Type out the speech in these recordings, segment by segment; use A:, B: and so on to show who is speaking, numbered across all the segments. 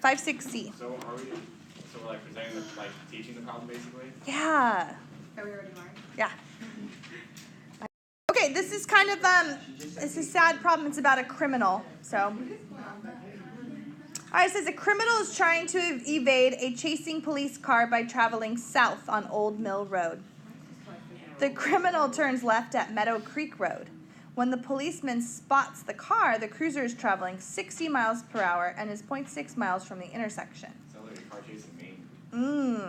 A: 5-6C.
B: So are we? So we're like presenting, like teaching the problem basically.
A: Yeah.
C: Are we already marked?
A: Yeah. Okay, this is kind of it's a sad problem. It's about a criminal. So, all right. It says a criminal is trying to evade a chasing police car by traveling south on Old Mill Road. The criminal turns left at Meadow Creek Road. When the policeman spots the car, the cruiser is traveling 60 miles per hour and is 0.6 miles from the intersection.
B: Sounds like a car chasing me.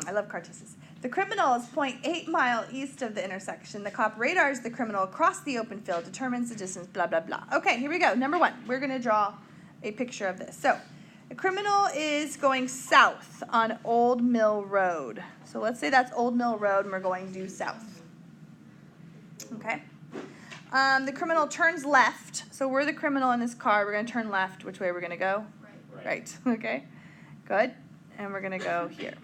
A: I love car chases. The criminal is 0.8 mile east of the intersection. The cop radars the criminal across the open field, determines the distance, blah, blah, blah. Okay, here we go. Number 1, we're going to draw a picture of this. So, the criminal is going south on Old Mill Road. So, let's say that's Old Mill Road and we're going due south. Okay. The criminal turns left. So we're the criminal in this car. We're going to turn left. Which way we're going to go? Right. Okay. Good. And we're going to go here.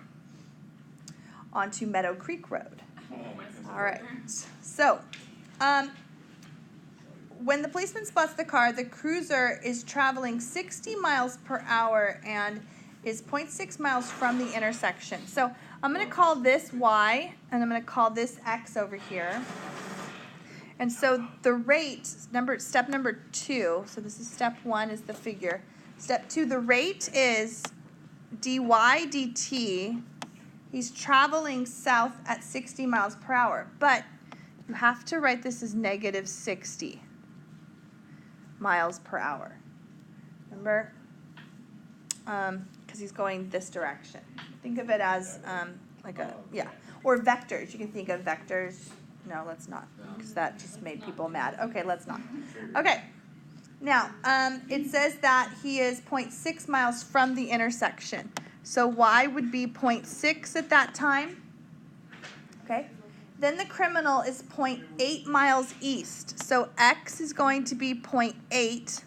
A: Onto Meadow Creek Road. All right. So, when the policeman spots the car, the cruiser is traveling 60 miles per hour and is 0.6 miles from the intersection. So, I'm going to call this Y, and I'm going to call this X over here. And so the rate, step number 2, so this is step 1 is the figure. Step 2, the rate is dy dt. He's traveling south at 60 miles per hour. But you have to write this as negative 60 miles per hour. Remember? Because he's going this direction. Think of it as or vectors. You can think of vectors. No, let's not, because that just made people mad. Okay, let's not. Okay, now, it says that he is 0.6 miles from the intersection. So y would be 0.6 at that time. Okay, then the criminal is 0.8 miles east. So x is going to be 0.8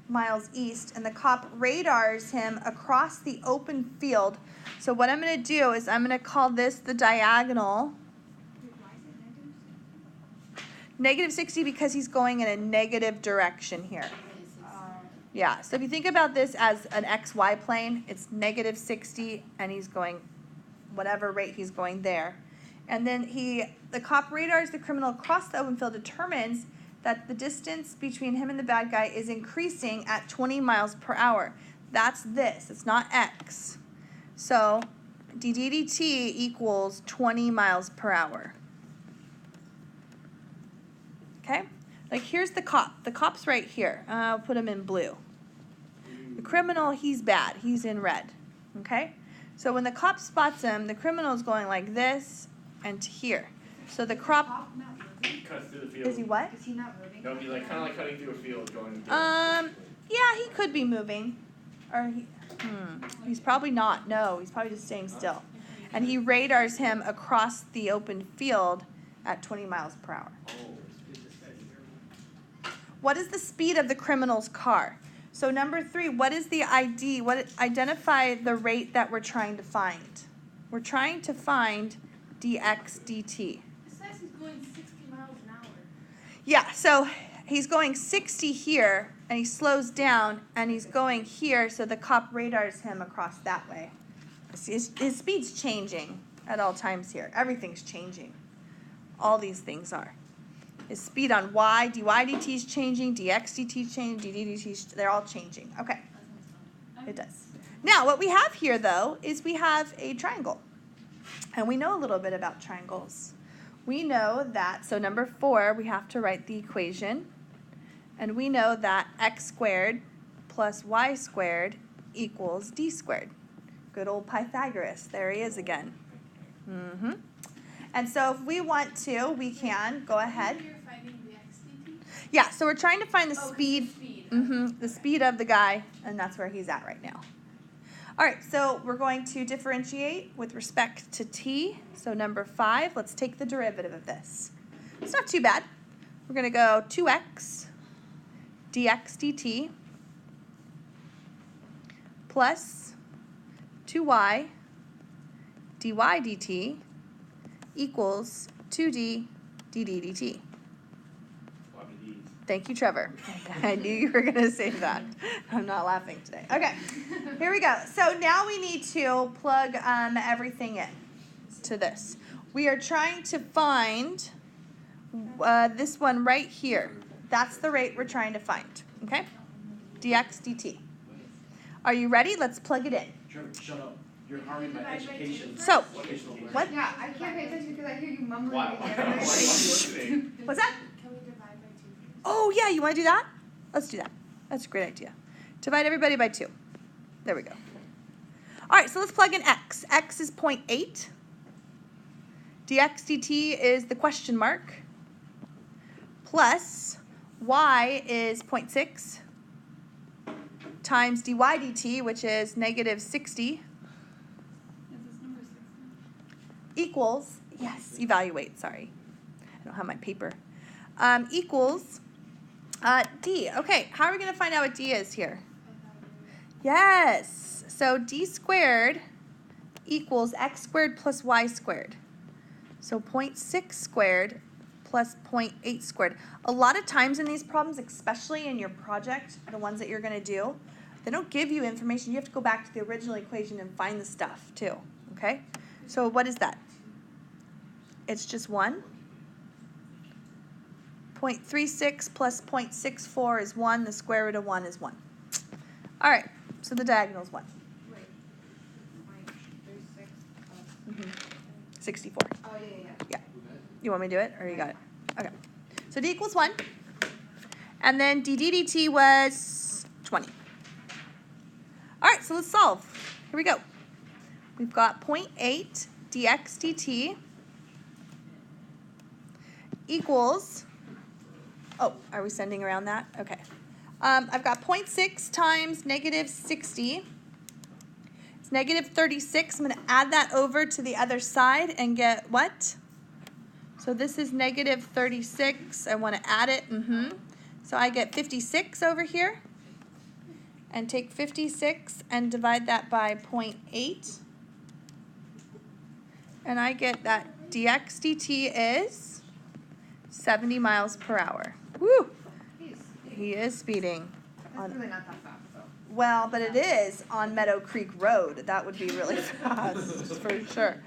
A: miles east, and the cop radars him across the open field. So what I'm going to do is I'm going to call this the diagonal. Negative 60 because he's going in a negative direction here. Yeah, so if you think about this as an XY plane, it's negative 60 and he's going whatever rate he's going there. And then the cop radars the criminal across the open field, determines that the distance between him and the bad guy is increasing at 20 miles per hour. That's this, it's not X. So d dt equals 20 miles per hour. Okay, like here's the cop. The cop's right here. I'll put him in blue. The criminal, he's bad. He's in red. Okay, so when the cop spots him, the criminal is going like this and to here. So the cop
B: cuts through the field.
A: Is he what?
C: Is he not moving?
B: No, he's like kind of like cutting through a field, going.
A: Yeah, he could be moving, or he's probably not. No, he's probably just staying still. And he radars him across the open field at 20 miles per hour. What is the speed of the criminal's car? So number 3, what is the ID? Identify the rate that we're trying to find. We're trying to find dx dt.
C: It says he's going 60 miles an hour.
A: Yeah, so he's going 60 here, and he slows down, and he's going here, so the cop radars him across that way. His speed's changing at all times here. Everything's changing. All these things are. His speed on y, dy dt is changing, dx dt is changing, dd dt, they're all changing. Okay, it does. Now, what we have here, though, is we have a triangle. And we know a little bit about triangles. We know that, so number 4, we have to write the equation. And we know that x squared plus y squared equals d squared. Good old Pythagoras. There he is again. And so if we want to, we can go ahead.
C: You're finding the x dt?
A: Yeah, so we're trying to find the speed.
C: The speed.
A: The speed of the guy, and that's where he's at right now. All right, so we're going to differentiate with respect to t. So number 5, let's take the derivative of this. It's not too bad. We're going to go 2x dx dt plus 2y dy dt equals 2d dd dt. Thank you, Trevor. I knew you were going to say that. I'm not laughing today. Okay. Here we go. So now we need to plug everything in to this. We are trying to find this one right here. That's the rate we're trying to find, okay? dx dt. Are you ready? Let's plug it in.
D: Shut up. You're harming my education.
A: So,
D: Educational
A: what?
C: Yeah, I can't pay attention because I hear you mumbling
B: Why are you listening?
A: What's that?
C: Can we divide by 2?
A: Oh, yeah, you want to do that? Let's do that. That's a great idea. Divide everybody by 2. There we go. All right, so let's plug in x. X is 0.8. dx dt is the question mark. Plus y is 0.6 times dy dt, which is negative 60, equals, yes, evaluate, sorry. I don't have my paper. Equals d. Okay, how are we going to find out what d is here? Yes, so d squared equals x squared plus y squared. So 0.6 squared plus 0.8 squared. A lot of times in these problems, especially in your project, the ones that you're going to do, they don't give you information. You have to go back to the original equation and find the stuff too, okay? So what is that? It's just 1. 0.36 plus 0.64 is 1. The square root of 1 is 1. All right, so the diagonal is 1.
C: Wait. 36 plus.
A: 64.
C: Oh, yeah.
A: Yeah. You want me to do it, or you got it? Okay. So d equals 1. And then d dt was 20. All right, so let's solve. Here we go. We've got 0.8 dx dt equals, oh, are we sending around that? Okay. I've got 0.6 times negative 60. It's negative 36. I'm going to add that over to the other side and get what? So this is negative 36. I want to add it. So I get 56 over here. And take 56 and divide that by 0.8. And I get that dx dt is 70 miles per hour. Woo! He is speeding.
C: That's really not that fast, though.
A: Well, but it is on Meadow Creek Road. That would be really fast, for sure.